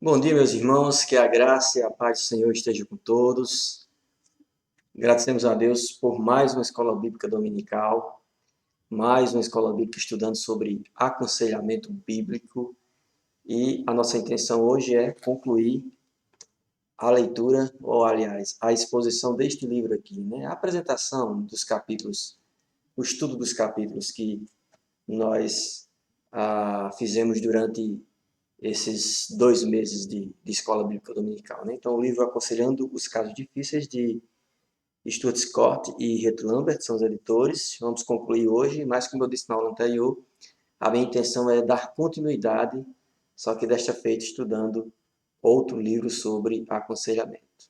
Bom dia, meus irmãos, que a graça e a paz do Senhor esteja com todos. Agradecemos a Deus por mais uma escola bíblica dominical, mais uma escola bíblica estudando sobre aconselhamento bíblico. E a nossa intenção hoje é concluir a leitura, ou aliás, a exposição deste livro aqui, né? A apresentação dos capítulos, o estudo dos capítulos que nós fizemos durante esses 2 meses de escola bíblica dominical, né? Então, o livro Aconselhando os Casos Difíceis, de Stuart Scott e Rhett Lambert, são os editores. Vamos concluir hoje, mas como eu disse na aula anterior, a minha intenção é dar continuidade, só que desta feita estudando outro livro sobre aconselhamento.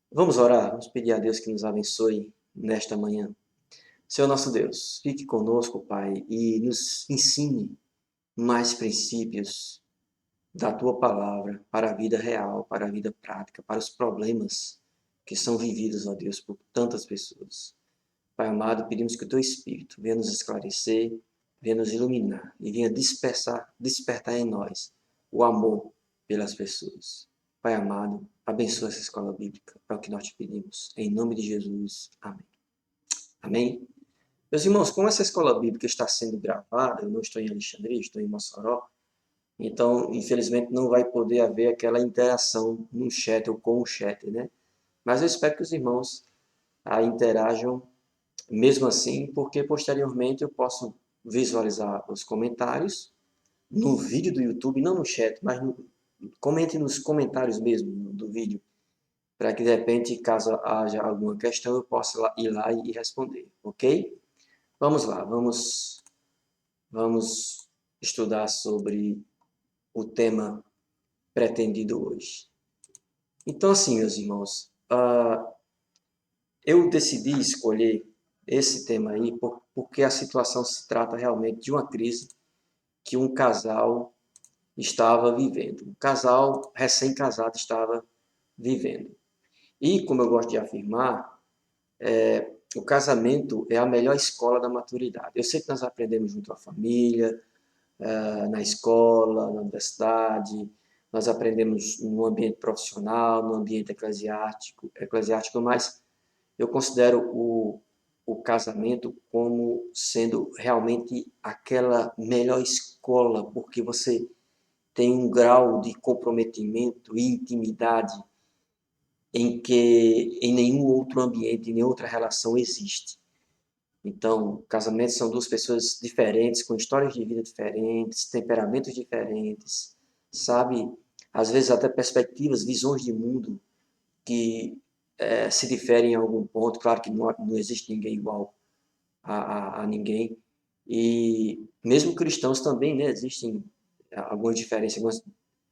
Vamos orar, vamos pedir a Deus que nos abençoe nesta manhã. Senhor nosso Deus, fique conosco, Pai, e nos ensine mais princípios da Tua palavra para a vida real, para a vida prática, para os problemas que são vividos, ó Deus, por tantas pessoas. Pai amado, pedimos que o Teu Espírito venha nos esclarecer, venha nos iluminar e venha despertar em nós o amor pelas pessoas. Pai amado, abençoa essa escola bíblica, é o que nós te pedimos. Em nome de Jesus. Amém. Amém? Meus irmãos, como essa escola bíblica está sendo gravada, eu não estou em Alexandria, estou em Mossoró, então, infelizmente, não vai poder haver aquela interação no chat ou com o chat, né? Mas eu espero que os irmãos interajam mesmo assim, porque posteriormente eu posso visualizar os comentários no vídeo do YouTube, não no chat, mas comente nos comentários mesmo do vídeo, para que de repente, caso haja alguma questão, eu possa ir lá e responder, ok? Vamos lá, vamos estudar sobre o tema pretendido hoje. Então, assim, meus irmãos, eu decidi escolher esse tema aí porque a situação se trata realmente de uma crise que um casal estava vivendo. Um casal recém-casado estava vivendo. E, como eu gosto de afirmar, o casamento é a melhor escola da maturidade. Eu sei que nós aprendemos junto à família, na escola, na universidade, nós aprendemos no ambiente profissional, no ambiente eclesiástico, mas eu considero o casamento como sendo realmente aquela melhor escola, porque você tem um grau de comprometimento e intimidade em que em nenhum outro ambiente, em nenhuma outra relação existe. Então, casamentos são duas pessoas diferentes, com histórias de vida diferentes, temperamentos diferentes, sabe? Às vezes até perspectivas, visões de mundo que se diferem em algum ponto. Claro que não existe ninguém igual a ninguém. E mesmo cristãos também, né? Existem algumas diferenças, algumas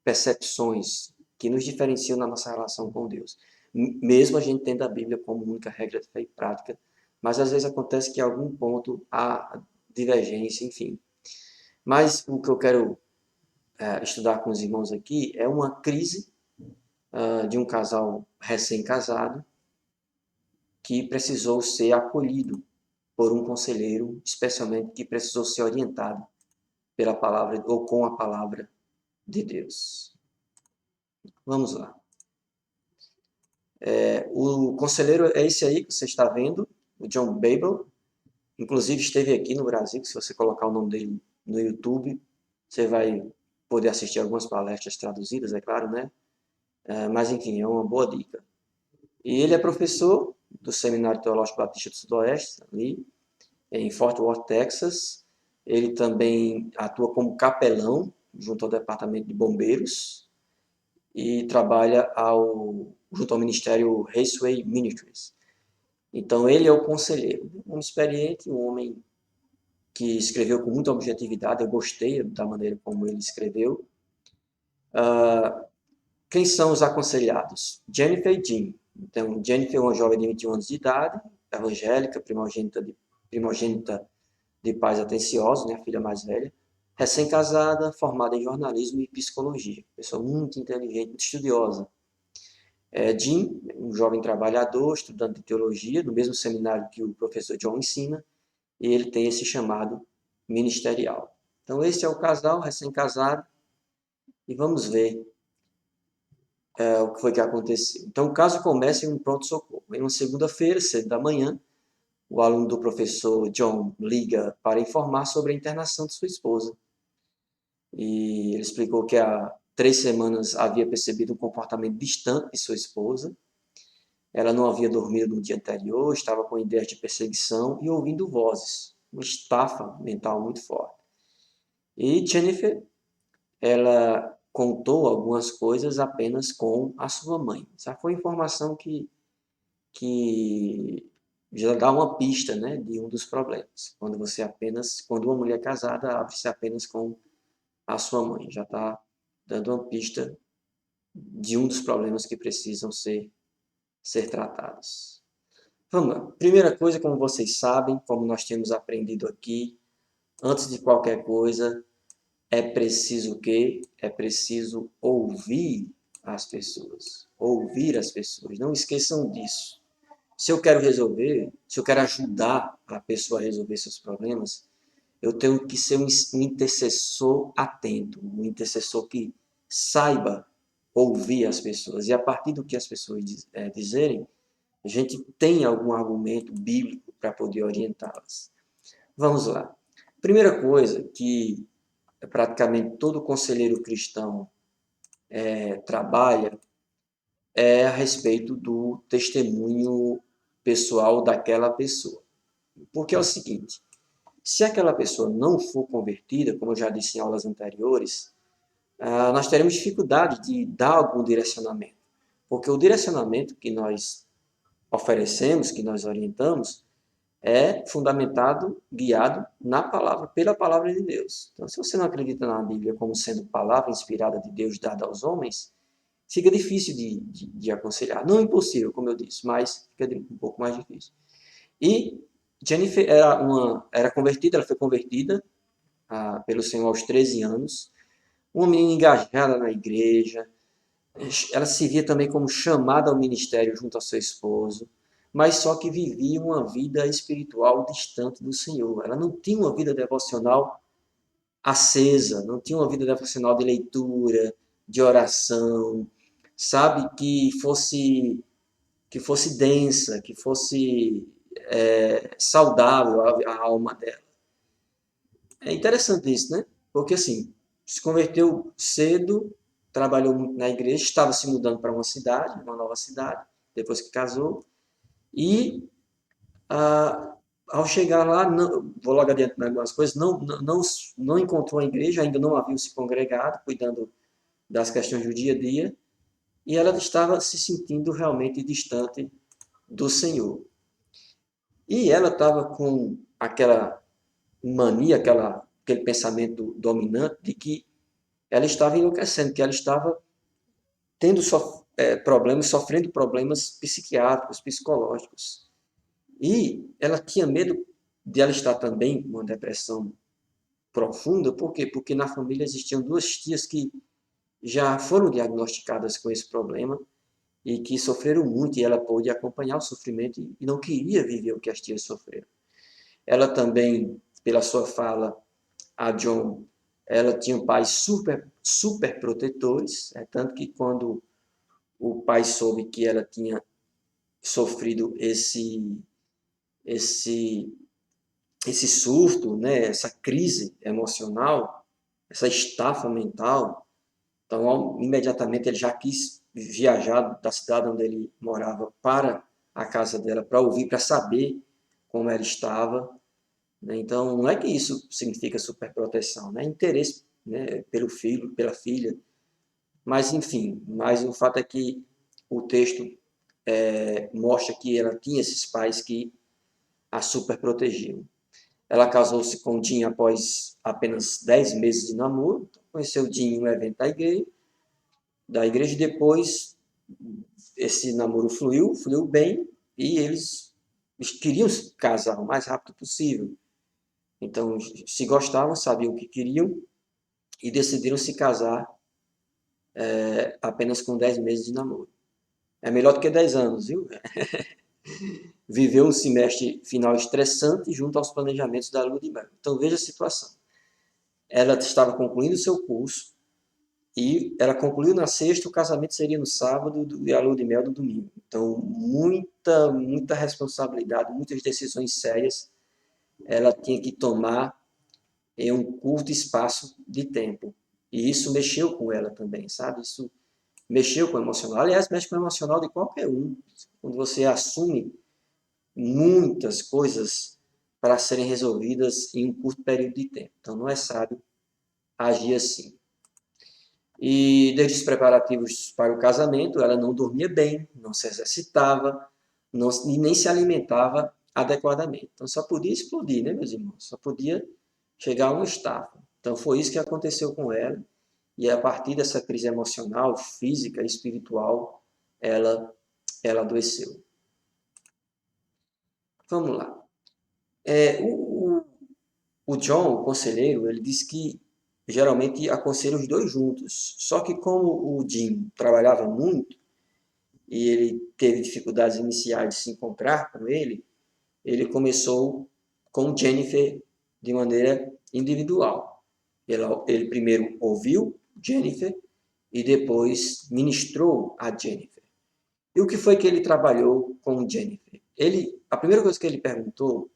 percepções que nos diferenciam na nossa relação com Deus. Mesmo a gente tendo a Bíblia como única regra de fé e prática, mas às vezes acontece que em algum ponto há divergência, enfim. Mas o que eu quero estudar com os irmãos aqui é uma crise de um casal recém-casado que precisou ser acolhido por um conselheiro, especialmente que precisou ser orientado pela palavra ou com a palavra de Deus. Vamos lá. O conselheiro é esse aí que você está vendo, o John Babel. Inclusive esteve aqui no Brasil, que se você colocar o nome dele no YouTube, você vai poder assistir algumas palestras traduzidas, é claro, né? Mas enfim, é uma boa dica. E ele é professor do Seminário Teológico Batista do Sudoeste, ali em Fort Worth, Texas. Ele também atua como capelão junto ao Departamento de Bombeiros e trabalha junto ao Ministério Raceway Ministries. Então, ele é o conselheiro, um experiente, um homem que escreveu com muita objetividade. Eu gostei da maneira como ele escreveu. Quem são os aconselhados? Jennifer e Jim. Então, Jennifer é uma jovem de 21 anos de idade, evangélica, primogênita de pais atenciosos, né, a filha mais velha, recém-casada, formada em jornalismo e psicologia, pessoa muito inteligente, muito estudiosa. Jim, um jovem trabalhador, estudante de teologia, no mesmo seminário que o professor John ensina, e ele tem esse chamado ministerial. Então, esse é o casal recém-casado, e vamos ver o que foi que aconteceu. Então, o caso começa em um pronto-socorro. Em uma segunda-feira, cedo da manhã, o aluno do professor John liga para informar sobre a internação de sua esposa. E ele explicou que há 3 semanas havia percebido um comportamento distante de sua esposa. Ela não havia dormido no dia anterior, estava com ideias de perseguição e ouvindo vozes, uma estafa mental muito forte. E Jennifer, ela contou algumas coisas apenas com a sua mãe. Essa foi informação que já dá uma pista, né, de um dos problemas. Quando uma mulher casada abre-se apenas com a sua mãe, já está dando uma pista de um dos problemas que precisam ser tratados. Vamos lá. Primeira coisa, como vocês sabem, como nós temos aprendido aqui, antes de qualquer coisa, é preciso o quê? É preciso ouvir as pessoas. Ouvir as pessoas. Não esqueçam disso. Se eu quero resolver, se eu quero ajudar a pessoa a resolver seus problemas, eu tenho que ser um intercessor atento, um intercessor que saiba ouvir as pessoas. E a partir do que as pessoas dizerem, a gente tem algum argumento bíblico para poder orientá-las. Vamos lá. Primeira coisa que praticamente todo conselheiro cristão trabalha é a respeito do testemunho pessoal daquela pessoa. Porque é o seguinte, se aquela pessoa não for convertida, como eu já disse em aulas anteriores, nós teremos dificuldade de dar algum direcionamento. Porque o direcionamento que nós oferecemos, que nós orientamos, é fundamentado, guiado na palavra, pela palavra de Deus. Então, se você não acredita na Bíblia como sendo palavra inspirada de Deus dada aos homens, fica difícil de aconselhar. Não impossível, como eu disse, mas fica um pouco mais difícil. E Jennifer era convertida, ela foi convertida pelo Senhor aos 13 anos, uma menina engajada na igreja, ela se via também como chamada ao ministério junto ao seu esposo, mas só que vivia uma vida espiritual distante do Senhor. Ela não tinha uma vida devocional acesa, não tinha uma vida devocional de leitura, de oração, sabe, que fosse densa, que fosse saudável a alma dela. É interessante isso, né? Porque assim, se converteu cedo, trabalhou muito na igreja, estava se mudando para uma nova cidade, depois que casou, e ao chegar lá, não, vou logo adiante em algumas coisas, não encontrou a igreja, ainda não haviam se congregado, cuidando das questões do dia a dia, e ela estava se sentindo realmente distante do Senhor. E ela estava com aquela mania, aquele pensamento dominante de que ela estava enlouquecendo, que ela estava tendo problemas, sofrendo problemas psiquiátricos, psicológicos. E ela tinha medo de ela estar também com uma depressão profunda. Por quê? Porque na família existiam 2 tias que já foram diagnosticadas com esse problema e que sofreram muito, e ela pôde acompanhar o sofrimento e não queria viver o que as tias sofreram. Ela também, pela sua fala, a John, ela tinha pais super protetores, tanto que quando o pai soube que ela tinha sofrido esse surto, né, essa crise emocional, essa estafa mental, então imediatamente ele já quis viajar da cidade onde ele morava para a casa dela para ouvir, para saber como ela estava. Então, não é que isso significa superproteção, né? Interesse, né, pelo filho, pela filha. Mas, enfim, mas o fato é que o texto mostra que ela tinha esses pais que a superprotegiam. Ela casou-se com o Jim após apenas 10 meses de namoro. Conheceu o Jim em um evento da igreja. Depois, esse namoro fluiu bem, e eles queriam se casar o mais rápido possível. Então, se gostavam, sabiam o que queriam e decidiram se casar apenas com 10 meses de namoro. É melhor do que 10 anos, viu? Viveu um semestre final estressante junto aos planejamentos da lua de mel. Então, veja a situação. Ela estava concluindo seu curso, E ela concluiu na sexta, o casamento seria no sábado e a lua de mel no domingo. Então, muita responsabilidade, muitas decisões sérias ela tinha que tomar em um curto espaço de tempo. E isso mexeu com ela também, sabe? Isso mexeu com o emocional. Aliás, mexe com o emocional de qualquer um. Quando você assume muitas coisas para serem resolvidas em um curto período de tempo. Então, não é sábio agir assim. E desde os preparativos para o casamento, ela não dormia bem, não se exercitava, e nem se alimentava adequadamente. Então só podia explodir, né, meus irmãos? Só podia chegar a um estado. Então foi isso que aconteceu com ela. E a partir dessa crise emocional, física e espiritual, ela, ela adoeceu. Vamos lá. O John, o conselheiro, ele disse que geralmente aconselha os dois juntos. Só que como o Jim trabalhava muito e ele teve dificuldades iniciais de se encontrar com ele começou com Jennifer de maneira individual. Ele primeiro ouviu Jennifer e depois ministrou a Jennifer. E o que foi que ele trabalhou com Jennifer? A primeira coisa que ele perguntou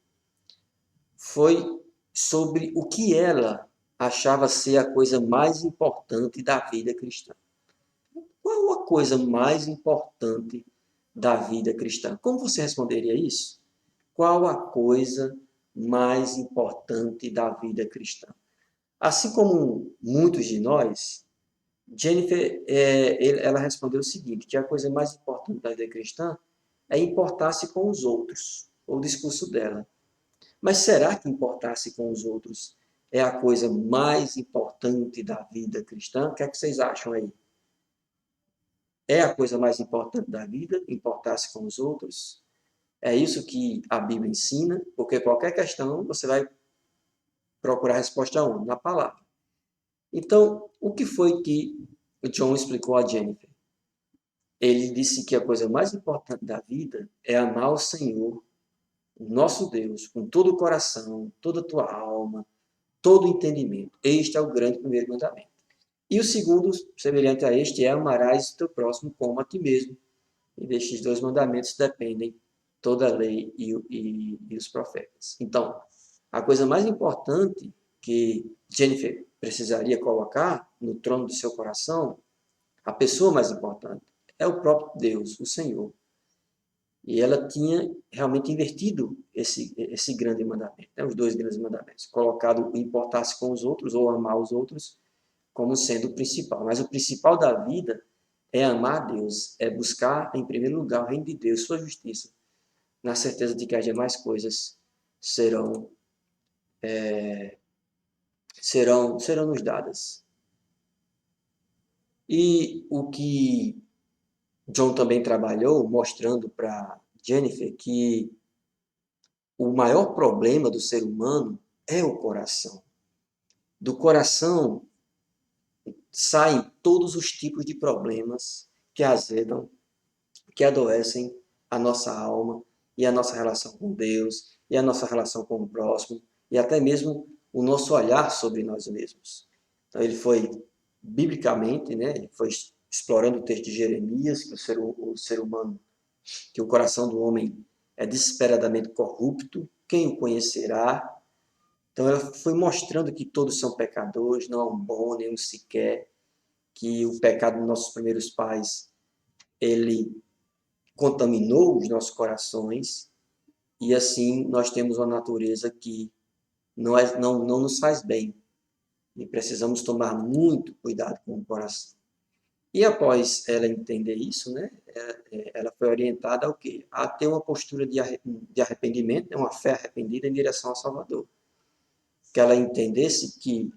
foi sobre o que ela achava ser a coisa mais importante da vida cristã. Qual a coisa mais importante da vida cristã? Como você responderia isso? Qual a coisa mais importante da vida cristã? Assim como muitos de nós, Jennifer, ela respondeu o seguinte, que a coisa mais importante da vida cristã é importar-se com os outros, o discurso dela. Mas será que importar-se com os outros é a coisa mais importante da vida cristã? O que é que vocês acham aí? É a coisa mais importante da vida, importar-se com os outros? É isso que a Bíblia ensina, porque qualquer questão você vai procurar a resposta onde? Na palavra. Então, o que foi que o John explicou a Jennifer? Ele disse que a coisa mais importante da vida é amar o Senhor, o nosso Deus, com todo o coração, toda a tua alma, todo o entendimento. Este é o grande primeiro mandamento. E o segundo, semelhante a este, é amarás o teu próximo como a ti mesmo. E destes dois mandamentos dependem toda a lei e os profetas. Então, a coisa mais importante que Jennifer precisaria colocar no trono do seu coração, a pessoa mais importante, é o próprio Deus, o Senhor. E ela tinha realmente invertido esse grande mandamento, né? Os dois grandes mandamentos, colocado o importar-se com os outros ou amar os outros como sendo o principal. Mas o principal da vida é amar a Deus, é buscar em primeiro lugar o reino de Deus, sua justiça, na certeza de que as demais coisas serão serão nos dadas. E o que John também trabalhou, mostrando para Jennifer que o maior problema do ser humano é o coração. Do coração saem todos os tipos de problemas que azedam, que adoecem a nossa alma e a nossa relação com Deus e a nossa relação com o próximo e até mesmo o nosso olhar sobre nós mesmos. Então ele foi biblicamente, né, ele foi explorando o texto de Jeremias, que o ser humano, que o coração do homem é desesperadamente corrupto, quem o conhecerá? Então ela foi mostrando que todos são pecadores, não há um bom, nenhum sequer, que o pecado dos nossos primeiros pais, ele contaminou os nossos corações e assim nós temos uma natureza que não nos faz bem e precisamos tomar muito cuidado com o coração. E após ela entender isso, né, ela foi orientada ao quê? A ter uma postura de arrependimento, uma fé arrependida em direção ao Salvador. Que ela entendesse que,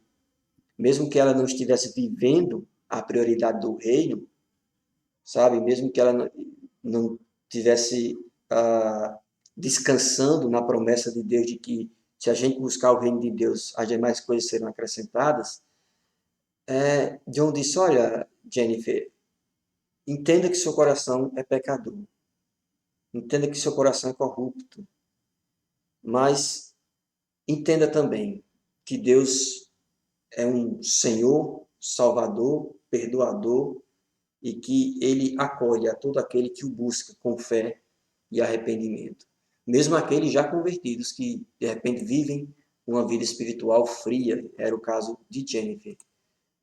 mesmo que ela não estivesse vivendo a prioridade do reino, sabe, mesmo que ela não tivesse descansando na promessa de Deus de que se a gente buscar o reino de Deus, as demais coisas serão acrescentadas, John disse, olha, Jennifer, entenda que seu coração é pecador. Entenda que seu coração é corrupto. Mas entenda também que Deus é um Senhor salvador, perdoador, e que ele acolhe a todo aquele que o busca com fé e arrependimento. Mesmo aqueles já convertidos que, de repente, vivem uma vida espiritual fria, era o caso de Jennifer.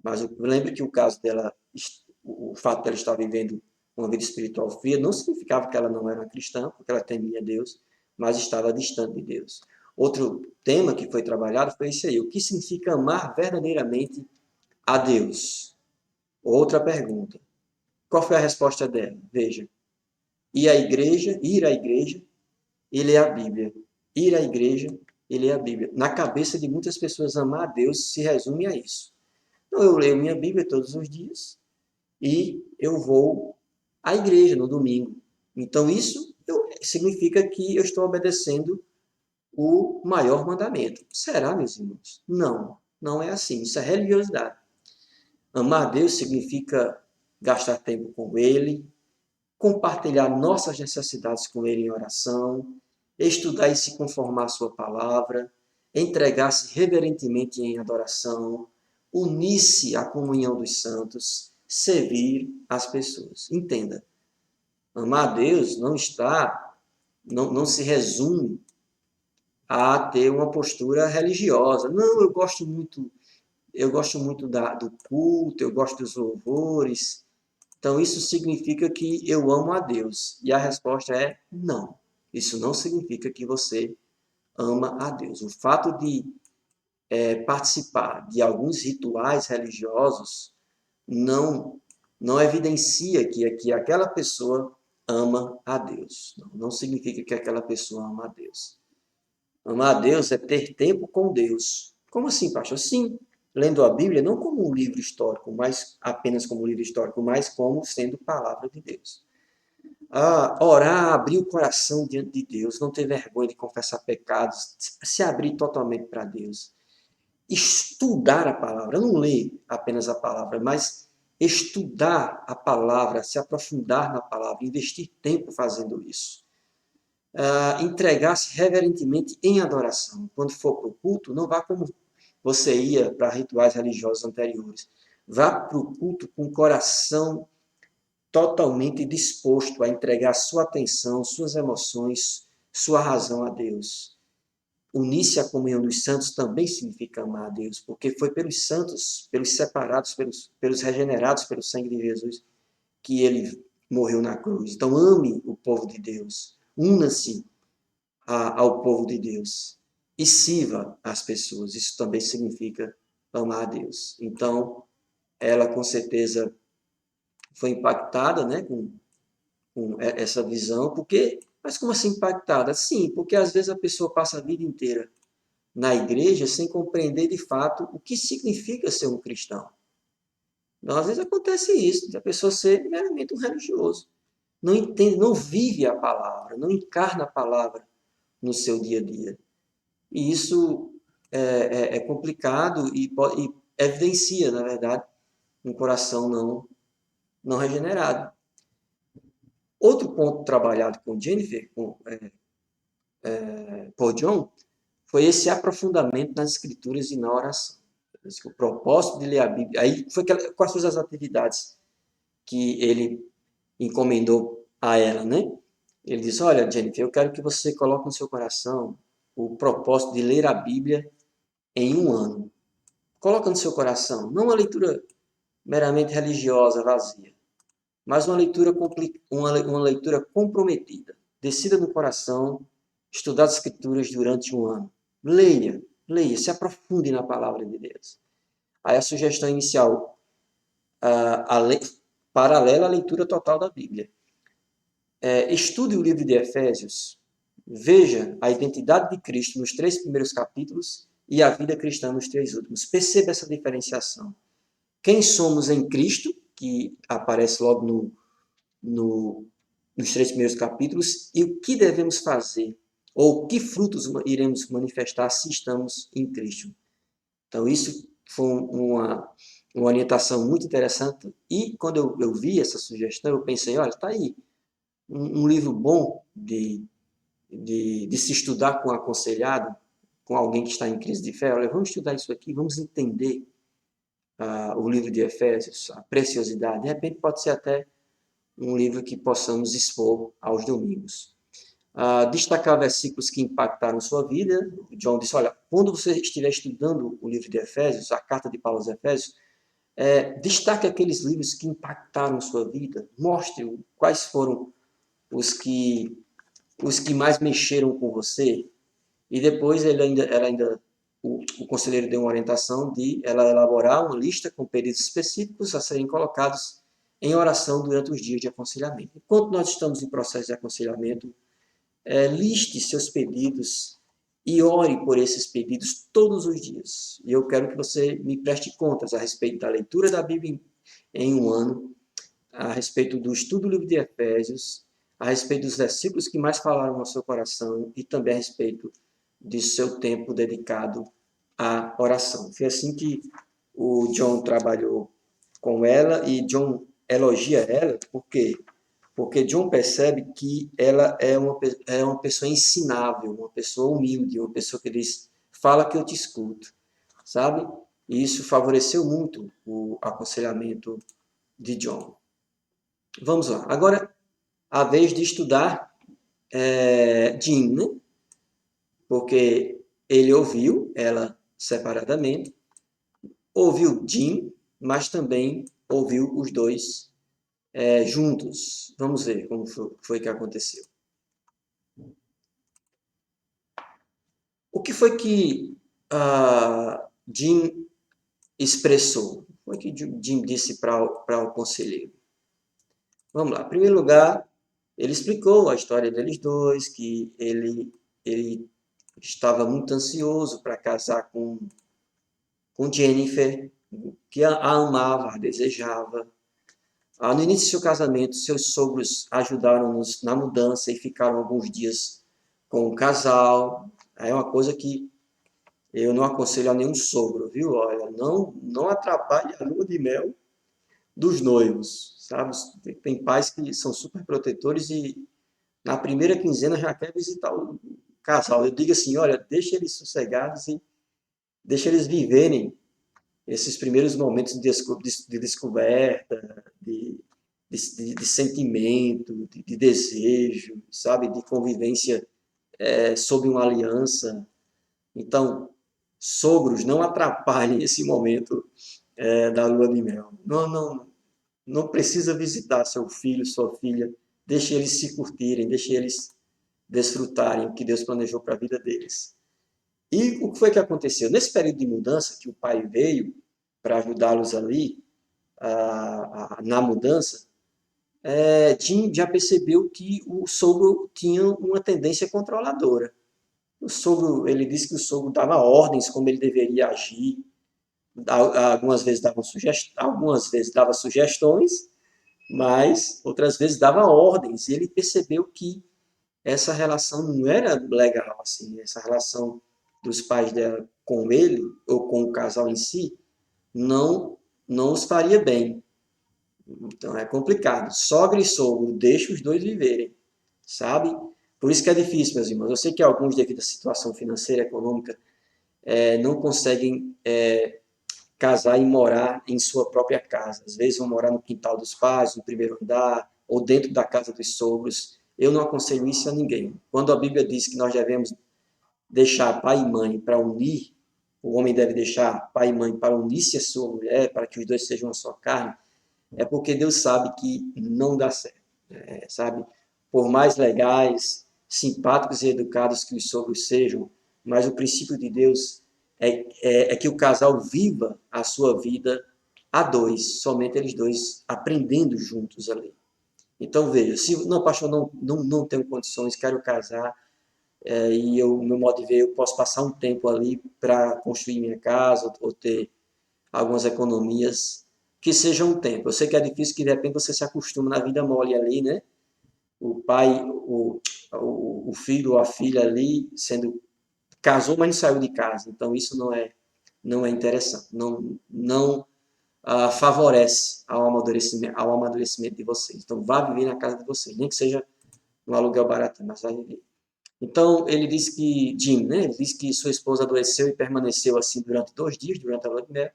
Mas eu lembro que o caso dela, o fato dela estar vivendo uma vida espiritual fria, não significava que ela não era uma cristã, porque ela temia Deus, mas estava distante de Deus. Outro tema que foi trabalhado foi esse aí: o que significa amar verdadeiramente a Deus? Outra pergunta. Qual foi a resposta dela? Veja, ir à igreja, ele é a Bíblia. Ir à igreja, ele é a Bíblia. Na cabeça de muitas pessoas, amar a Deus se resume a isso. Então, eu leio minha Bíblia todos os dias e eu vou à igreja no domingo. Então, isso significa que eu estou obedecendo o maior mandamento. Será, meus irmãos? Não, não é assim. Isso é religiosidade. Amar a Deus significa gastar tempo com Ele, compartilhar nossas necessidades com Ele em oração, estudar e se conformar à Sua palavra, entregar-se reverentemente em adoração, unir-se à comunhão dos santos, servir as pessoas. Entenda, amar a Deus não se resume a ter uma postura religiosa. Não, eu gosto muito do culto, eu gosto dos louvores. Então, isso significa que eu amo a Deus. E a resposta é não. Isso não significa que você ama a Deus. O fato de participar de alguns rituais religiosos não evidencia que aquela pessoa ama a Deus. Não significa que aquela pessoa ama a Deus. Amar a Deus é ter tempo com Deus. Como assim, pastor? Sim, lendo a Bíblia não como um livro histórico, mas apenas como um livro histórico, mas como sendo palavra de Deus. Orar, abrir o coração diante de Deus, não ter vergonha de confessar pecados, se abrir totalmente para Deus. Estudar a palavra, não ler apenas a palavra, mas estudar a palavra, se aprofundar na palavra, investir tempo fazendo isso. Entregar-se reverentemente em adoração. Quando for para o culto, não vá como você ia para rituais religiosos anteriores. Vá para o culto com o coração totalmente disposto a entregar sua atenção, suas emoções, sua razão a Deus. Unir-se à comunhão dos santos também significa amar a Deus, porque foi pelos santos, pelos separados, pelos regenerados pelo sangue de Jesus, que ele morreu na cruz. Então, ame o povo de Deus. Una-se ao povo de Deus e sirva as pessoas. Isso também significa amar a Deus. Então, ela com certeza foi impactada, né, com essa visão, mas como assim impactada? Sim, porque às vezes a pessoa passa a vida inteira na igreja sem compreender de fato o que significa ser um cristão. Então, às vezes acontece isso, de a pessoa ser meramente um religioso. Não entende, não vive a palavra, não encarna a palavra no seu dia a dia. E isso é complicado e evidencia, na verdade, um coração não regenerado. Outro ponto trabalhado com Jennifer, com Paul John, foi esse aprofundamento nas escrituras e na oração. O propósito de ler a Bíblia. Aí foi quais foram as atividades que ele encomendou a ela, né? Ele disse: olha, Jennifer, eu quero que você coloque no seu coração o propósito de ler a Bíblia em um ano. Coloca no seu coração, não uma leitura meramente religiosa, vazia, mas uma leitura comprometida. Decida no coração estudar as Escrituras durante um ano. Leia, se aprofunde na palavra de Deus. Aí a sugestão inicial, paralela à leitura total da Bíblia. Estude o livro de Efésios, veja a identidade de Cristo nos 3 primeiros capítulos e a vida cristã nos 3 últimos. Perceba essa diferenciação. Quem somos em Cristo, que aparece logo nos 3 primeiros capítulos, e o que devemos fazer, ou que frutos iremos manifestar se estamos em Cristo. Então, isso foi uma orientação muito interessante, e quando eu vi essa sugestão, eu pensei, olha, está aí um livro bom de se estudar com aconselhado, com alguém que está em crise de fé. Olha, vamos estudar isso aqui, vamos entender o livro de Efésios, a preciosidade. De repente pode ser até um livro que possamos expor aos domingos. Destacar versículos que impactaram sua vida. John disse, olha, quando você estiver estudando o livro de Efésios, a carta de Paulo aos Efésios, destaque aqueles livros que impactaram sua vida. Mostre quais foram os que mais mexeram com você. E depois o conselheiro deu uma orientação de ela elaborar uma lista com pedidos específicos a serem colocados em oração durante os dias de aconselhamento. Enquanto nós estamos em processo de aconselhamento, liste seus pedidos e ore por esses pedidos todos os dias. E eu quero que você me preste contas a respeito da leitura da Bíblia em um ano, a respeito do estudo do livro de Efésios, a respeito dos versículos que mais falaram ao seu coração e também a respeito de seu tempo dedicado à oração. Foi assim que o John trabalhou com ela, e John elogia ela, por quê? Porque John percebe que ela é uma pessoa ensinável, uma pessoa humilde, uma pessoa que diz, fala que eu te escuto, sabe? E isso favoreceu muito o aconselhamento de John. Vamos lá. Agora, a vez de estudar Jim, né? Porque ele ouviu ela separadamente, ouviu Jim, mas também ouviu os dois juntos. Vamos ver como foi que aconteceu. O que foi que Jim expressou? O que foi que Jim disse para o conselheiro? Vamos lá. Em primeiro lugar, ele explicou a história deles dois, que ele estava muito ansioso para casar com Jennifer, que a amava, a desejava. No início do seu casamento, seus sogros ajudaram-nos na mudança e ficaram alguns dias com o casal. É uma coisa que eu não aconselho a nenhum sogro, viu? Olha, não atrapalhe a lua de mel dos noivos, sabe? Tem pais que são super protetores e na primeira quinzena já quer visitar o casal. Eu digo assim, olha, deixa eles sossegados e deixa eles viverem esses primeiros momentos de descoberta, de sentimento, de desejo, sabe? De convivência sob uma aliança. Então, sogros, não atrapalhem esse momento da lua de mel. Não precisa visitar seu filho, sua filha. Deixe eles se curtirem, deixe eles desfrutarem o que Deus planejou para a vida deles. E o que foi que aconteceu? Nesse período de mudança, que o pai veio para ajudá-los ali na mudança, Tim já percebeu que o sogro tinha uma tendência controladora. O sogro, ele disse que o sogro dava ordens como ele deveria agir, algumas vezes dava sugestões, mas outras vezes dava ordens. E ele percebeu que essa relação não era legal, assim, essa relação dos pais dela com ele, ou com o casal em si, não os faria bem. Então é complicado. Sogra e sogro, deixa os dois viverem, sabe? Por isso que é difícil, meus irmãos. Eu sei que alguns, devido à situação financeira e econômica, não conseguem casar e morar em sua própria casa. Às vezes vão morar no quintal dos pais, no primeiro andar, ou dentro da casa dos sogros. Eu não aconselho isso a ninguém. Quando a Bíblia diz que nós devemos deixar pai e mãe para unir, o homem deve deixar pai e mãe para unir-se à sua mulher, para que os dois sejam uma só carne, é porque Deus sabe que não dá certo, sabe? Por mais legais, simpáticos e educados que os sogros sejam, mas o princípio de Deus é que o casal viva a sua vida a dois, somente eles dois aprendendo juntos ali. Então veja, se não, pastor, não tenho condições, quero casar, e meu modo de ver, eu posso passar um tempo ali para construir minha casa ou ter algumas economias, que seja um tempo. Eu sei que é difícil, que de repente você se acostuma na vida mole ali, né? O pai, o filho ou a filha ali casou, mas não saiu de casa. Então isso não é interessante. Não favorece ao amadurecimento de vocês. Então vá viver na casa de vocês, nem que seja um aluguel barato, mas vai viver. Então, ele disse que, Jim, né? Ele disse que sua esposa adoeceu e permaneceu assim durante 2 dias, durante a lua de mel.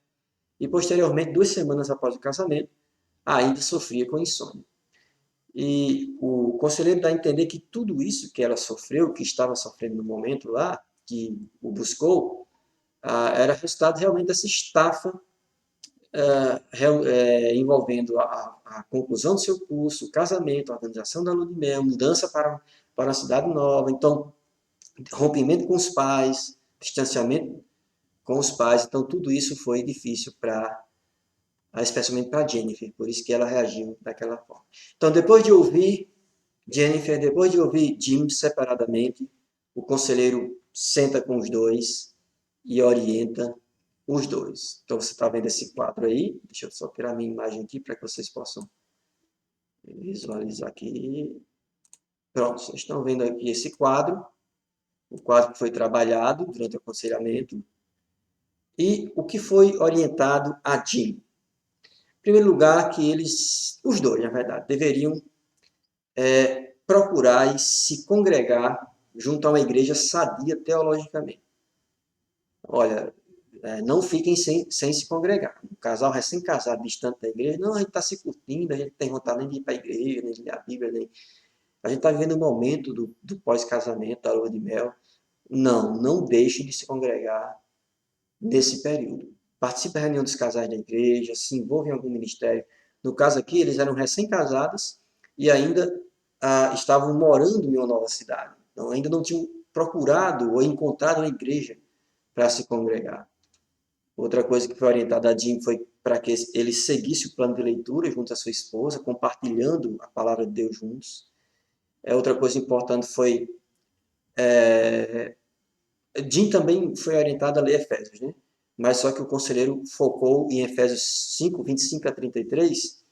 e posteriormente, 2 semanas após o casamento, ainda sofria com insônia. E o conselheiro dá a entender que tudo isso que ela sofreu, que estava sofrendo no momento lá, que o buscou, era resultado realmente dessa estafa envolvendo a conclusão do seu curso, o casamento, a organização da lua de mel, mudança para uma cidade nova, então rompimento com os pais, distanciamento com os pais, então tudo isso foi difícil especialmente para Jennifer, por isso que ela reagiu daquela forma. Então, depois de ouvir Jennifer, depois de ouvir Jim separadamente, o conselheiro senta com os dois e orienta os dois. Então, você está vendo esse quadro aí? Deixa eu só tirar a minha imagem aqui para que vocês possam visualizar aqui. Pronto, vocês estão vendo aqui esse quadro, o quadro que foi trabalhado durante o aconselhamento e o que foi orientado a Jim. Em primeiro lugar, que eles, os dois, na verdade, deveriam procurar e se congregar junto a uma igreja sadia teologicamente. Olha, não fiquem sem se congregar. Um casal recém-casado, distante da igreja, não, a gente está se curtindo, a gente não tem vontade nem de ir para a igreja, nem de ler a Bíblia, nem... A gente está vivendo o momento do pós-casamento, da lua de mel. Não deixe de se congregar nesse período. Participe da reunião dos casais da igreja, se envolva em algum ministério. No caso aqui, eles eram recém-casados e ainda estavam morando em uma nova cidade. Então, ainda não tinham procurado ou encontrado uma igreja para se congregar. Outra coisa que foi orientada a Jim foi para que ele seguisse o plano de leitura junto à sua esposa, compartilhando a palavra de Deus juntos. Outra coisa importante foi... Jim também foi orientado a ler Efésios, né? Mas só que o conselheiro focou em Efésios 5, 25 a 33,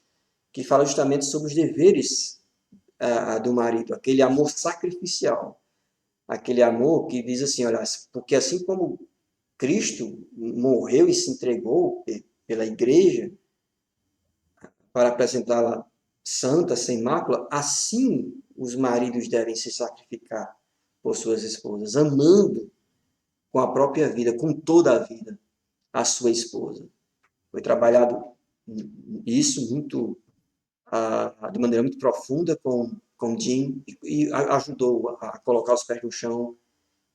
que fala justamente sobre os deveres do marido, aquele amor sacrificial, aquele amor que diz assim, olha, porque assim como Cristo morreu e se entregou pela igreja para apresentá-la santa, sem mácula, assim os maridos devem se sacrificar por suas esposas, amando com a própria vida, com toda a vida, a sua esposa. Foi trabalhado isso de maneira muito profunda com Jim e ajudou a colocar os pés no chão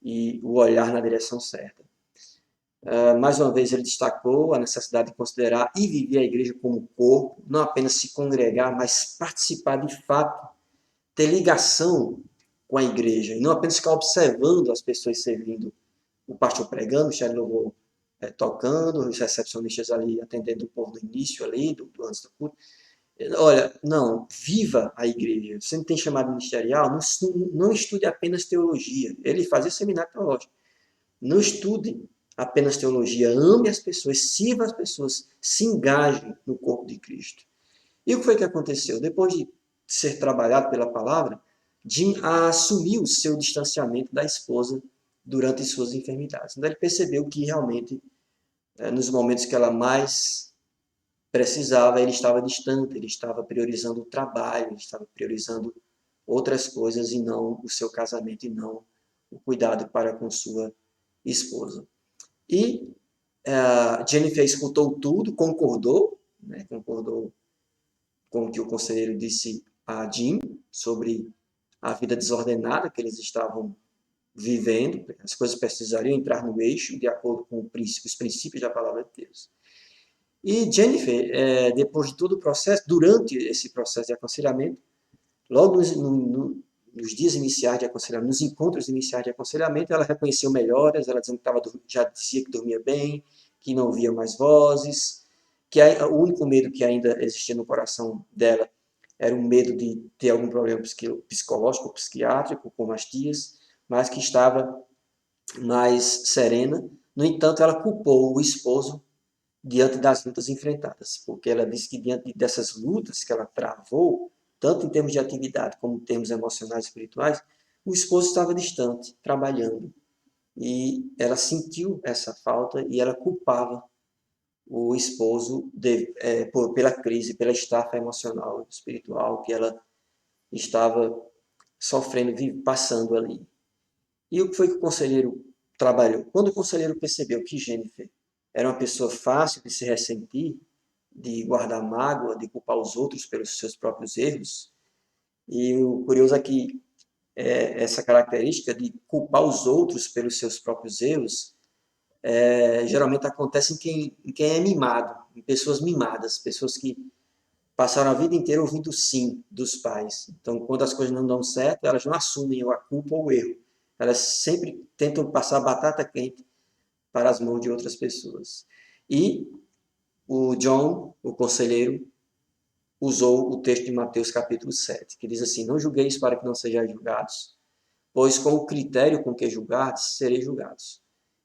e o olhar na direção certa. Mais uma vez, ele destacou a necessidade de considerar e viver a igreja como corpo, não apenas se congregar, mas participar de fato, ter ligação com a igreja, e não apenas ficar observando as pessoas servindo, o pastor pregando, o chefe de louvor tocando, os recepcionistas ali atendendo o povo no início ali, antes do culto. Olha, não, viva a igreja. Você não tem chamado ministerial, não estude apenas teologia. Ele fazia seminário teológico. Não estude apenas teologia, ame as pessoas, sirva as pessoas, se engaje no corpo de Cristo. E o que foi que aconteceu? Depois de ser trabalhado pela palavra, Jim assumiu o seu distanciamento da esposa durante suas enfermidades. Então ele percebeu que realmente, nos momentos que ela mais precisava, ele estava distante, ele estava priorizando o trabalho, ele estava priorizando outras coisas e não o seu casamento, e não o cuidado para com sua esposa. E Jennifer escutou tudo, concordou, né, concordou com o que o conselheiro disse a Jim sobre a vida desordenada que eles estavam vivendo. As coisas precisariam entrar no eixo de acordo com os princípios da palavra de Deus. E Jennifer, depois de todo o processo, durante esse processo de aconselhamento, logo nos dias iniciais de aconselhamento, nos encontros iniciais de aconselhamento, ela reconheceu melhoras, ela já dizia que dormia bem, que não ouvia mais vozes, que o único medo que ainda existia no coração dela era o medo de ter algum problema psicológico ou psiquiátrico, como as tias, mas que estava mais serena. No entanto, ela culpou o esposo diante das lutas enfrentadas, porque ela disse que diante dessas lutas que ela travou, tanto em termos de atividade como em termos emocionais e espirituais, o esposo estava distante, trabalhando. E ela sentiu essa falta e ela culpava o esposo pela crise, pela estafa emocional e espiritual que ela estava sofrendo, passando ali. E o que foi que o conselheiro trabalhou? Quando o conselheiro percebeu que Jennifer era uma pessoa fácil de se ressentir, de guardar mágoa, de culpar os outros pelos seus próprios erros. E o curioso é que essa característica de culpar os outros pelos seus próprios erros geralmente acontece em quem é mimado, em pessoas mimadas, pessoas que passaram a vida inteira ouvindo sim dos pais. Então, quando as coisas não dão certo, elas não assumem a culpa ou o erro. Elas sempre tentam passar a batata quente para as mãos de outras pessoas. E o John, o conselheiro, usou o texto de Mateus capítulo 7, que diz assim: Não julgueis para que não sejais julgados, pois com o critério com que julgardes, sereis julgados.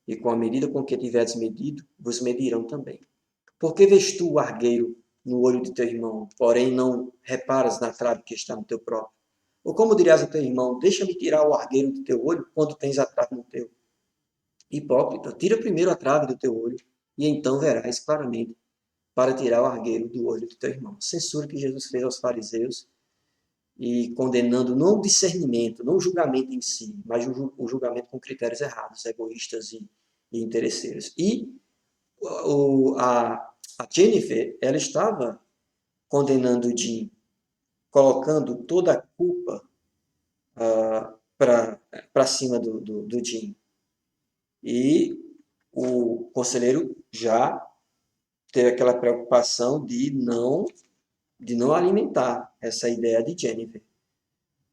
E com a medida com que tiverdes medido, vos medirão também. Por que vês tu o argueiro no olho de teu irmão, porém não reparas na trave que está no teu próprio? Ou como dirás a teu irmão, deixa-me tirar o argueiro do teu olho, quando tens a trave no teu? Hipócrita, tira primeiro a trave do teu olho, e então verás claramente para tirar o argueiro do olho do teu irmão. Censura que Jesus fez aos fariseus, e condenando não o discernimento, não o julgamento em si, mas o julgamento com critérios errados, egoístas e interesseiros. E a Jennifer, ela estava condenando o Jim, colocando toda a culpa para cima do Jim. E o conselheiro já teve aquela preocupação de não alimentar essa ideia de Jennifer.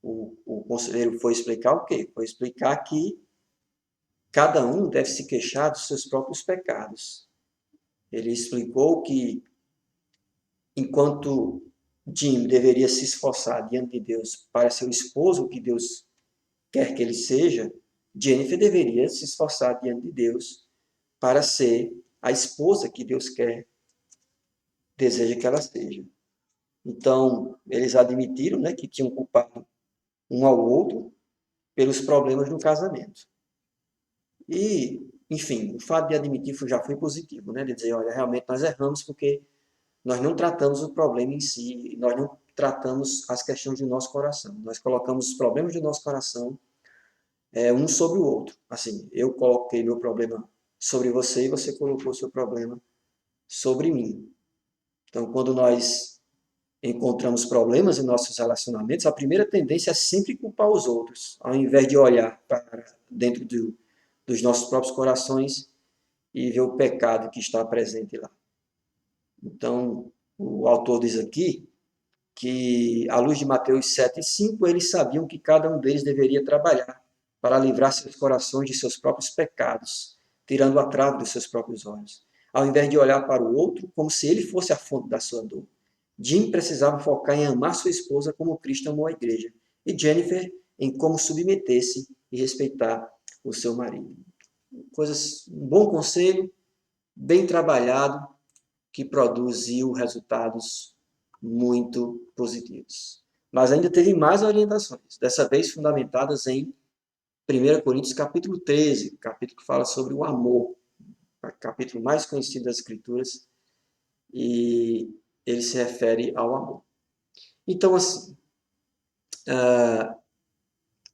O conselheiro foi explicar o quê? Foi explicar que cada um deve se queixar dos seus próprios pecados. Ele explicou que, enquanto Jim deveria se esforçar diante de Deus para ser o esposo que Deus quer que ele seja, Jennifer deveria se esforçar diante de Deus para ser a esposa que Deus deseja que ela seja. Então, eles admitiram, né, que tinham culpado um ao outro pelos problemas no casamento. E, enfim, o fato de admitir já foi positivo, né, de dizer, olha, realmente nós erramos porque nós não tratamos o problema em si, nós não tratamos as questões do nosso coração. Nós colocamos os problemas do nosso coração um sobre o outro. Assim, eu coloquei meu problema sobre você e você colocou o seu problema sobre mim. Então, quando nós encontramos problemas em nossos relacionamentos, a primeira tendência é sempre culpar os outros, ao invés de olhar para dentro dos nossos próprios corações e ver o pecado que está presente lá. Então, o autor diz aqui que, à luz de Mateus 7:5, eles sabiam que cada um deles deveria trabalhar para livrar seus corações de seus próprios pecados, tirando a trave dos seus próprios olhos, ao invés de olhar para o outro como se ele fosse a fonte da sua dor. Jim precisava focar em amar sua esposa como Cristo amou a igreja, e Jennifer em como submeter-se e respeitar o seu marido. Um bom conselho, bem trabalhado, que produziu resultados muito positivos. Mas ainda teve mais orientações, dessa vez fundamentadas em 1 Coríntios capítulo 13, capítulo que fala sobre o amor, o capítulo mais conhecido das Escrituras, e ele se refere ao amor. Então, assim,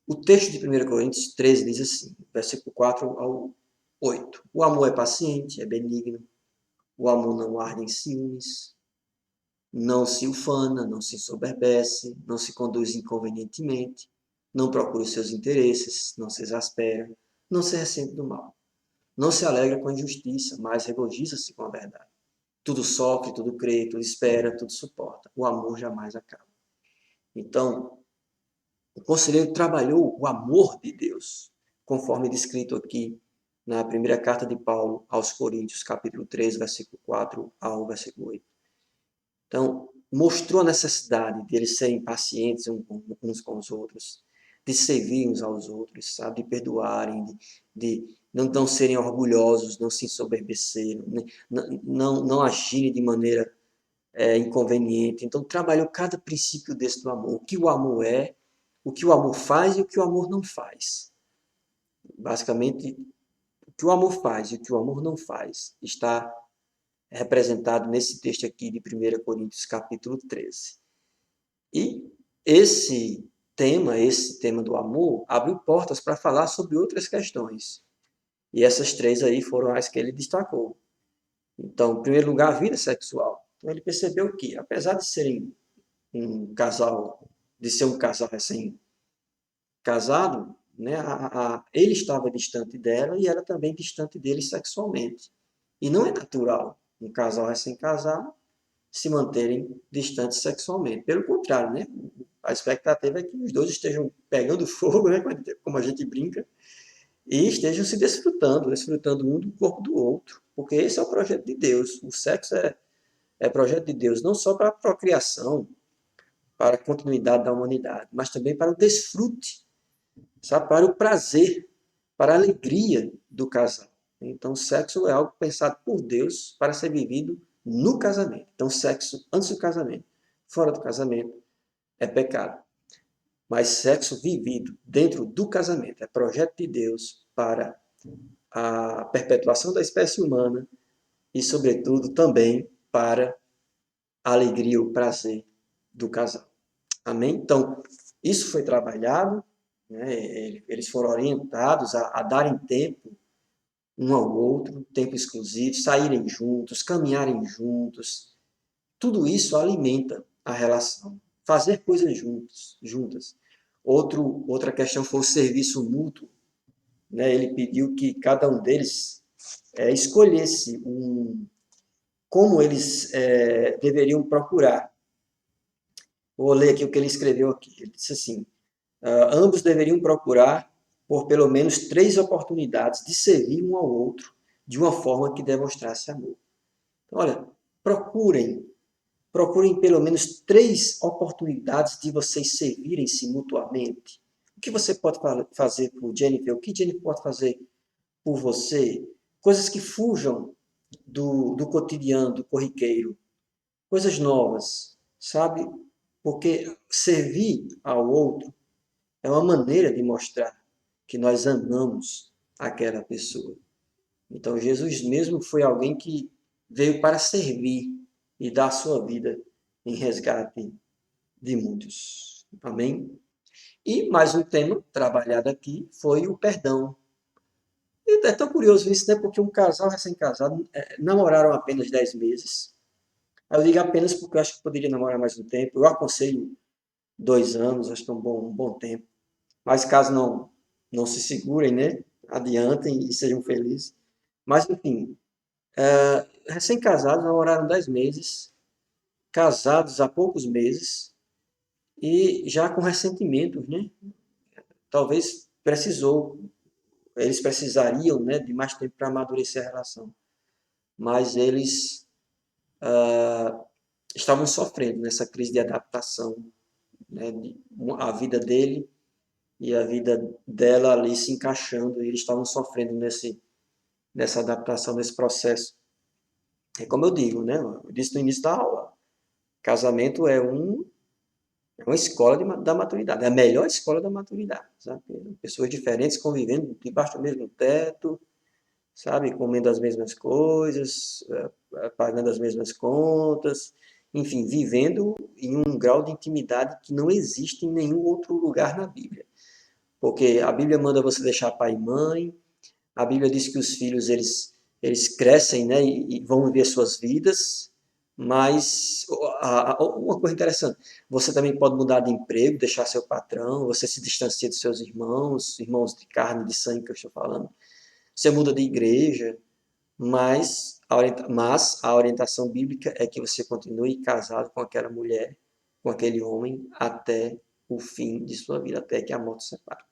o texto de 1 Coríntios 13 diz assim, versículo 4 ao 8. O amor é paciente, é benigno, o amor não arde em ciúmes, não se ufana, não se ensoberbece, não se conduz inconvenientemente, não procura os seus interesses, não se exaspera, não se ressente do mal. Não se alegra com a injustiça, mas regozija-se com a verdade. Tudo sofre, tudo crê, tudo espera, tudo suporta. O amor jamais acaba. Então, o conselheiro trabalhou o amor de Deus, conforme descrito aqui na primeira carta de Paulo aos Coríntios, capítulo 3, versículo 4 ao versículo 8. Então, mostrou a necessidade de eles serem pacientes uns com os outros, de servir uns aos outros, sabe? De perdoarem, de não serem orgulhosos, não se ensoberbecerem, não agirem de maneira inconveniente. Então, trabalhou cada princípio desse do amor. O que o amor é, o que o amor faz e o que o amor não faz. Basicamente, o que o amor faz e o que o amor não faz está representado nesse texto aqui de 1 Coríntios capítulo 13. E esse tema do amor, abriu portas para falar sobre outras questões. E essas três aí foram as que ele destacou. Então, em primeiro lugar, a vida sexual. Então, ele percebeu que, apesar de serem um casal, de ser um casal recém-casado, né, ele estava distante dela e ela também distante dele sexualmente. E não é natural um casal recém-casado se manterem distantes sexualmente. Pelo contrário, né? A expectativa é que os dois estejam pegando fogo, né? Como a gente brinca, e estejam se desfrutando um do corpo do outro. Porque esse é o projeto de Deus. O sexo é projeto de Deus, não só para a procriação, para a continuidade da humanidade, mas também para o desfrute, sabe? Para o prazer, para a alegria do casal. Então, sexo é algo pensado por Deus para ser vivido no casamento. Então, sexo antes do casamento, fora do casamento, é pecado. Mas sexo vivido dentro do casamento é projeto de Deus para a perpetuação da espécie humana e, sobretudo, também para a alegria, o prazer do casal. Amém? Então, isso foi trabalhado, né? Eles foram orientados a darem tempo um ao outro, tempo exclusivo, saírem juntos, caminharem juntos. Tudo isso alimenta a relação. Fazer coisas juntas. Outra questão foi o serviço mútuo. Né? Ele pediu que cada um deles escolhesse como eles deveriam procurar. Vou ler aqui o que ele escreveu aqui. Ele disse assim: ambos deveriam procurar por pelo menos 3 oportunidades de servir um ao outro de uma forma que demonstrasse amor. Então, olha, procurem pelo menos 3 oportunidades de vocês servirem-se mutuamente. O que você pode fazer por Jennifer? O que Jennifer pode fazer por você? Coisas que fujam do cotidiano, do corriqueiro. Coisas novas, sabe? Porque servir ao outro é uma maneira de mostrar que nós amamos aquela pessoa. Então, Jesus mesmo foi alguém que veio para servir e dar a sua vida em resgate de muitos. Amém? E mais um tema trabalhado aqui foi o perdão. E é tão curioso isso, né? Porque um casal recém-casado namoraram apenas 10 meses. Eu digo apenas porque eu acho que poderia namorar mais um tempo. Eu aconselho 2 anos, acho que é um bom tempo. Mas caso não se segurem, né? Adiantem e sejam felizes. Mas, enfim, recém-casados, namoraram 10 meses, casados há poucos meses e já com ressentimentos, né? Talvez eles precisariam, né, de mais tempo para amadurecer a relação. Mas eles estavam sofrendo nessa crise de adaptação, né? A vida dele e a vida dela ali se encaixando, e eles estavam sofrendo nessa adaptação, nesse processo. É como eu digo, né? Eu disse no início da aula, casamento é uma escola da maturidade, é a melhor escola da maturidade, sabe? Pessoas diferentes convivendo debaixo do mesmo teto, sabe? Comendo as mesmas coisas, pagando as mesmas contas, enfim, vivendo em um grau de intimidade que não existe em nenhum outro lugar na Bíblia. Porque a Bíblia manda você deixar pai e mãe, a Bíblia diz que os filhos eles crescem, né, e vão viver suas vidas, mas uma coisa interessante, você também pode mudar de emprego, deixar seu patrão, você se distancia dos seus irmãos de carne, de sangue que eu estou falando, você muda de igreja, mas a orientação bíblica é que você continue casado com aquela mulher, com aquele homem, até o fim de sua vida, até que a morte separe.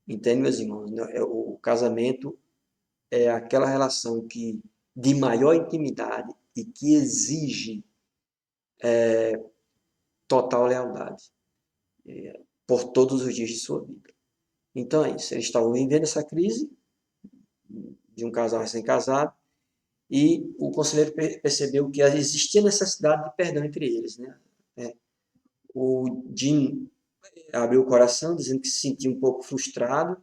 Entende, meus irmãos? O casamento é aquela relação de maior intimidade e que exige total lealdade por todos os dias de sua vida. Então é isso. Eles estavam vivendo essa crise de um casal recém-casado e o conselheiro percebeu que existia necessidade de perdão entre eles, né? O Jim abriu o coração, dizendo que se sentia um pouco frustrado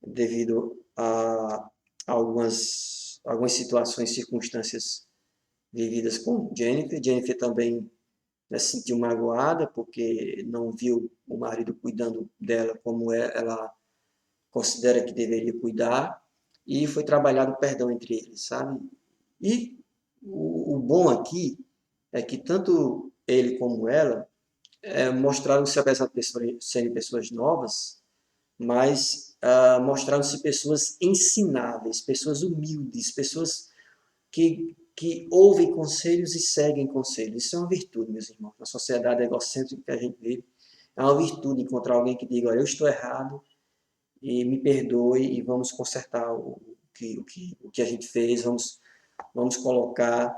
devido a algumas situações, circunstâncias vividas com Jennifer. Jennifer também, né, se sentiu magoada porque não viu o marido cuidando dela como ela considera que deveria cuidar, e foi trabalhado o perdão entre eles, sabe? E o bom aqui é que tanto ele como ela mostraram-se, apesar de serem pessoas novas, mas mostraram-se pessoas ensináveis, pessoas humildes, pessoas que ouvem conselhos e seguem conselhos. Isso é uma virtude, meus irmãos. Na sociedade egocêntrica que a gente vive, é uma virtude encontrar alguém que diga, olha, eu estou errado e me perdoe e vamos consertar o que a gente fez, vamos colocar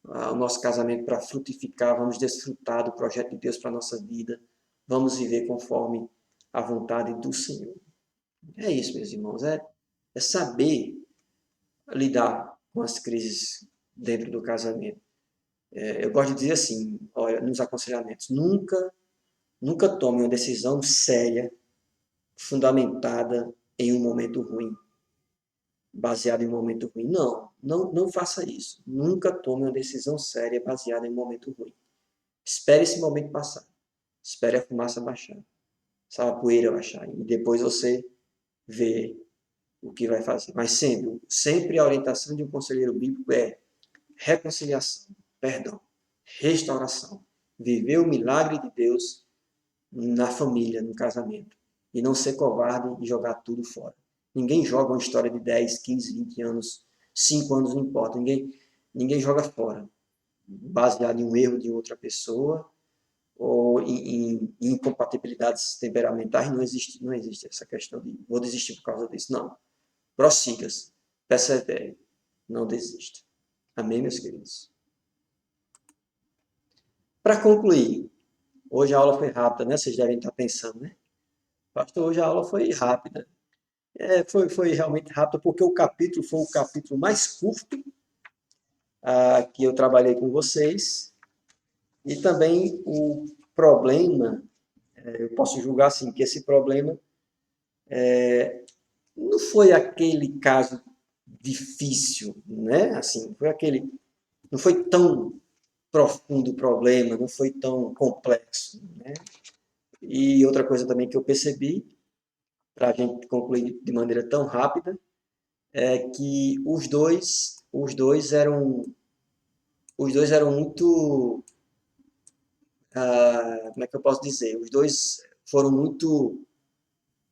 o nosso casamento para frutificar, vamos desfrutar do projeto de Deus para a nossa vida, vamos viver conforme a vontade do Senhor. É isso, meus irmãos, é saber lidar com as crises dentro do casamento. Eu gosto de dizer assim, olha, nos aconselhamentos, nunca tome uma decisão séria, fundamentada em um momento ruim, baseada em um momento ruim. Não faça isso. Nunca tome uma decisão séria baseada em um momento ruim. Espere esse momento passar. Espere a fumaça baixar. Sabe, a poeira baixar. E depois você vê o que vai fazer. Mas sempre a orientação de um conselheiro bíblico é reconciliação, perdão, restauração. Viver o milagre de Deus na família, no casamento. E não ser covarde e jogar tudo fora. Ninguém joga uma história de 10, 15, 20 anos, 5 anos, não importa. Ninguém joga fora, baseado em um erro de outra pessoa ou em incompatibilidades temperamentais. Não existe essa questão de vou desistir por causa disso. Não. Prossiga-se, persevere, não desista. Amém, meus queridos? Para concluir, hoje a aula foi rápida, né? Vocês devem estar pensando, né? Pastor, hoje a aula foi rápida. Foi realmente rápida, porque o capítulo foi o capítulo mais curto que eu trabalhei com vocês. E também o problema, eu posso julgar assim, que esse problema não foi aquele caso difícil, né? Assim, não foi tão profundo o problema, não foi tão complexo, né? E outra coisa também que eu percebi, para a gente concluir de maneira tão rápida, é que os dois eram muito, como é que eu posso dizer? Os dois foram muito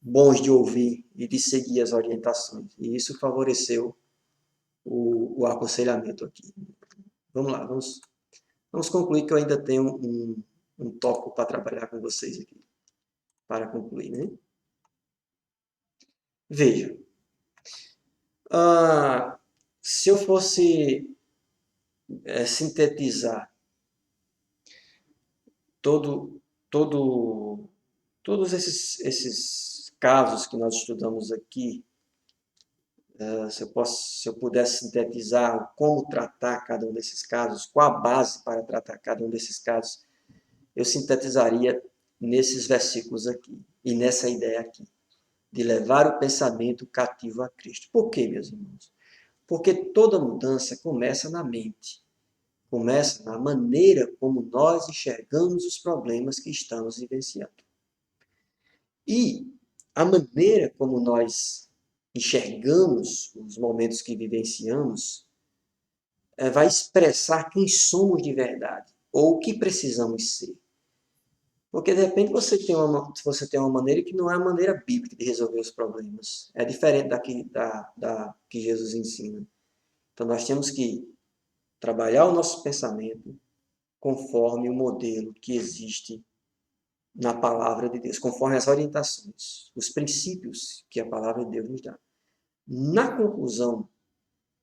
bons de ouvir e de seguir as orientações. E isso favoreceu o aconselhamento aqui. Vamos lá, vamos concluir que eu ainda tenho um tópico para trabalhar com vocês aqui, para concluir, né? Veja, se eu fosse sintetizar todo, todo, todos esses casos que nós estudamos aqui, se eu pudesse sintetizar como tratar cada um desses casos, qual a base para tratar cada um desses casos, eu sintetizaria nesses versículos aqui e nessa ideia aqui, de levar o pensamento cativo a Cristo. Por quê, meus irmãos? Porque toda mudança começa na mente, começa na maneira como nós enxergamos os problemas que estamos vivenciando. E a maneira como nós enxergamos os momentos que vivenciamos vai expressar quem somos de verdade ou o que precisamos ser. Porque de repente você tem uma maneira que não é a maneira bíblica de resolver os problemas. É diferente da que Jesus ensina. Então nós temos que trabalhar o nosso pensamento conforme o modelo que existe na palavra de Deus, conforme as orientações, os princípios que a palavra de Deus nos dá. Na conclusão,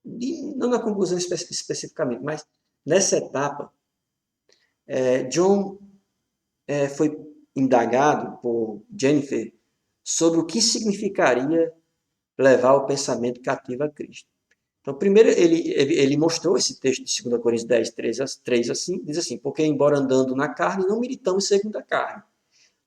não na conclusão especificamente, mas nessa etapa, John foi indagado por Jennifer sobre o que significaria levar o pensamento cativo a Cristo. Então, primeiro, ele mostrou esse texto de 2 Coríntios 10, 3 assim, diz assim, porque embora andando na carne, não militamos segundo a carne,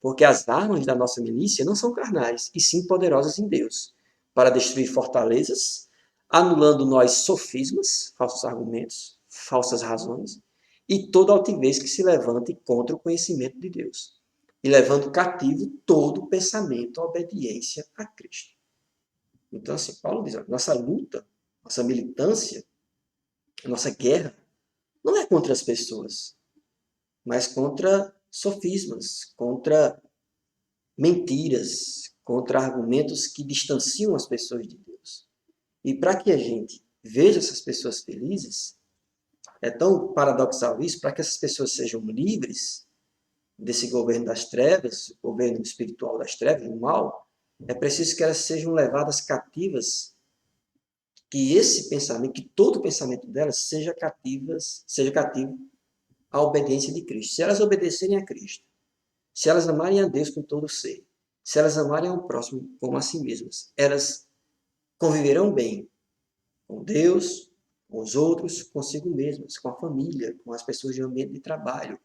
porque as armas da nossa milícia não são carnais, e sim poderosas em Deus, para destruir fortalezas, anulando nós sofismas, falsos argumentos, falsas razões, e toda altivez que se levante contra o conhecimento de Deus, e levando cativo todo pensamento à obediência a Cristo. Então, assim, Paulo diz, nossa luta, nossa militância, A nossa guerra não é contra as pessoas, mas contra sofismas, contra mentiras, contra argumentos que distanciam as pessoas de Deus. E para que a gente veja essas pessoas felizes, é tão paradoxal isso, para que essas pessoas sejam livres desse governo das trevas, governo espiritual das trevas, do mal, é preciso que elas sejam levadas cativas, que esse pensamento, que todo pensamento delas seja cativo à obediência de Cristo. Se elas obedecerem a Cristo, se elas amarem a Deus com todo o ser, se elas amarem ao próximo como a si mesmas, elas conviverão bem com Deus, com os outros, consigo mesmas, com a família, com as pessoas de ambiente de trabalho,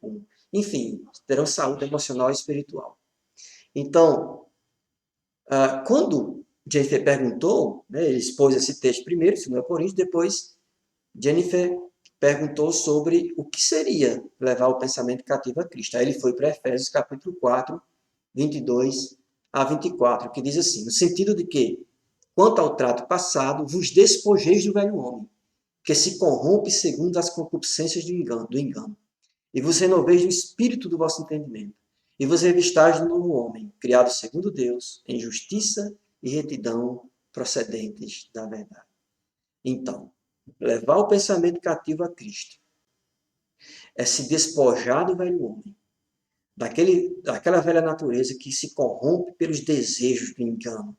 enfim, terão saúde emocional e espiritual. Então, quando Jennifer perguntou, né, ele expôs esse texto primeiro, 2 Coríntios, depois Jennifer perguntou sobre o que seria levar o pensamento cativo a Cristo. Aí ele foi para Efésios capítulo 4, 22 a 24, que diz assim, no sentido de que, quanto ao trato passado, vos despojeis do velho homem, que se corrompe segundo as concupiscências do engano, e vos renoveis do espírito do vosso entendimento, e vos revistais do novo homem, criado segundo Deus, em justiça e retidão procedentes da verdade. Então, levar o pensamento cativo a Cristo é se despojar do velho homem, daquela velha natureza que se corrompe pelos desejos do engano.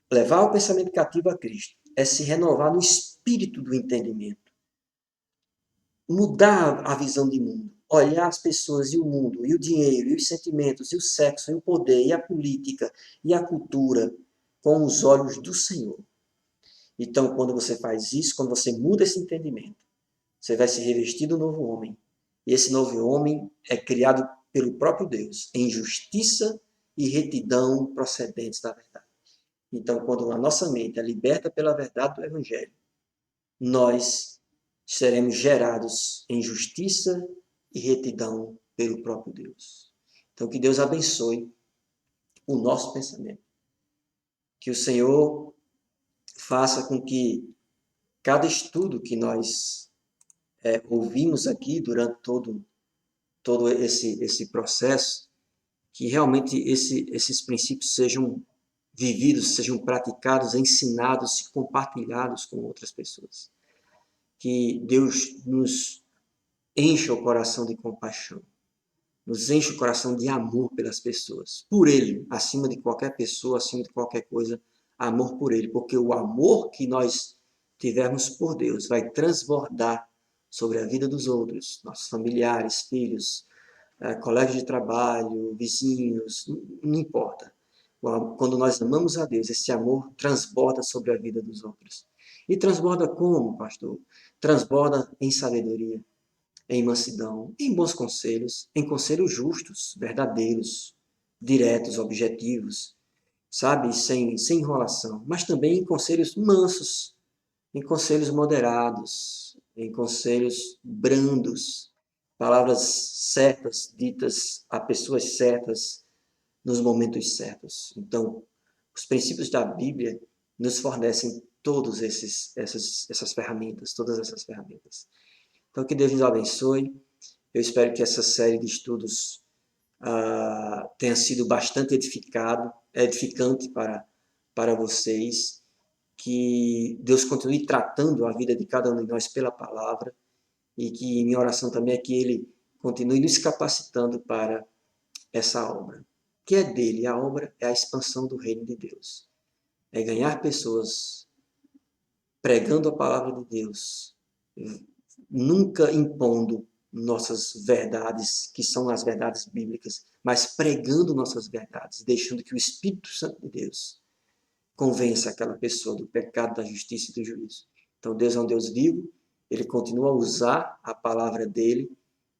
Levar o pensamento cativo a Cristo é se renovar no espírito do entendimento. Mudar a visão de mundo. Olhar as pessoas e o mundo, e o dinheiro, e os sentimentos, e o sexo, e o poder, e a política, e a cultura, com os olhos do Senhor. Então, quando você faz isso, quando você muda esse entendimento, você vai se revestir do novo homem. E esse novo homem é criado pelo próprio Deus, em justiça e retidão procedentes da verdade. Então, quando a nossa mente é liberta pela verdade do Evangelho, nós seremos gerados em justiça e retidão pelo próprio Deus. Então, que Deus abençoe o nosso pensamento. Que o Senhor faça com que cada estudo que nós ouvimos aqui durante todo esse processo, que realmente esses princípios sejam vividos, sejam praticados, ensinados e compartilhados com outras pessoas. Que Deus nos encha o coração de compaixão, nos enche o coração de amor pelas pessoas, por Ele, acima de qualquer pessoa, acima de qualquer coisa, amor por Ele, porque o amor que nós tivermos por Deus vai transbordar sobre a vida dos outros, nossos familiares, filhos, colegas de trabalho, vizinhos, não importa. Quando nós amamos a Deus, esse amor transborda sobre a vida dos outros. E transborda como, pastor? Transborda em sabedoria, em mansidão, em bons conselhos, em conselhos justos, verdadeiros, diretos, objetivos, sabe? Sem enrolação. Mas também em conselhos mansos, em conselhos moderados, em conselhos brandos, palavras certas ditas a pessoas certas nos momentos certos. Então, os princípios da Bíblia nos fornecem essas ferramentas, todas essas ferramentas. Então, que Deus nos abençoe. Eu espero que essa série de estudos tenha sido bastante edificante para vocês. Que Deus continue tratando a vida de cada um de nós pela palavra e que minha oração também é que Ele continue nos capacitando para essa obra, que é dele. A obra é a expansão do reino de Deus. É ganhar pessoas pregando a palavra de Deus, nunca impondo nossas verdades, que são as verdades bíblicas, mas pregando nossas verdades, deixando que o Espírito Santo de Deus convença aquela pessoa do pecado, da justiça e do juízo. Então Deus é um Deus vivo, Ele continua a usar a palavra dele,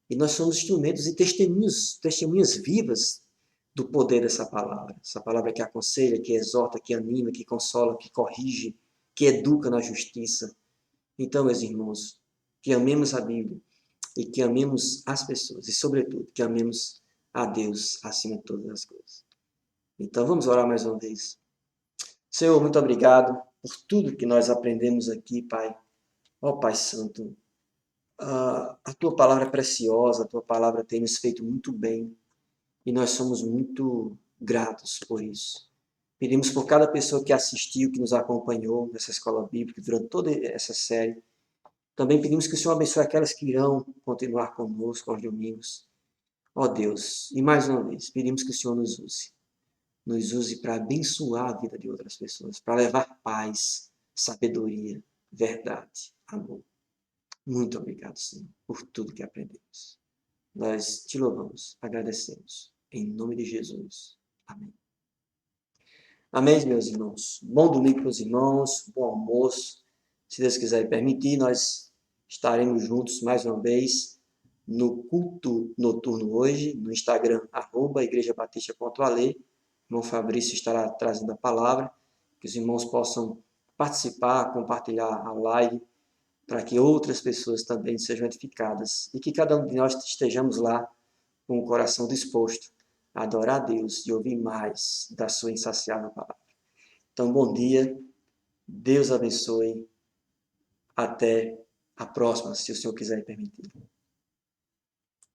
e nós somos instrumentos e testemunhas vivas do poder dessa palavra. Essa palavra que aconselha, que exorta, que anima, que consola, que corrige, que educa na justiça. Então, meus irmãos, que amemos a Bíblia e que amemos as pessoas e, sobretudo, que amemos a Deus acima de todas as coisas. Então, vamos orar mais uma vez. Senhor, muito obrigado por tudo que nós aprendemos aqui, Pai. Ó Pai Santo, a Tua palavra é preciosa, a Tua palavra tem nos feito muito bem e nós somos muito gratos por isso. Pedimos por cada pessoa que assistiu, que nos acompanhou nessa escola bíblica durante toda essa série. Também pedimos que o Senhor abençoe aquelas que irão continuar conosco aos domingos. Ó Deus, e mais uma vez, pedimos que o Senhor nos use. Nos use para abençoar a vida de outras pessoas, para levar paz, sabedoria, verdade, amor. Muito obrigado, Senhor, por tudo que aprendemos. Nós te louvamos, agradecemos. Em nome de Jesus. Amém. Amém, meus irmãos. Bom domingo para os irmãos, bom almoço. Se Deus quiser e permitir, nós estaremos juntos mais uma vez no culto noturno hoje, no Instagram, @igrejabatista.ale. O irmão Fabrício estará trazendo a palavra, que os irmãos possam participar, compartilhar a live, para que outras pessoas também sejam edificadas e que cada um de nós estejamos lá com o coração disposto a adorar a Deus e ouvir mais da sua insaciável palavra. Então, bom dia, Deus abençoe, até a próxima, se o Senhor quiser permitir.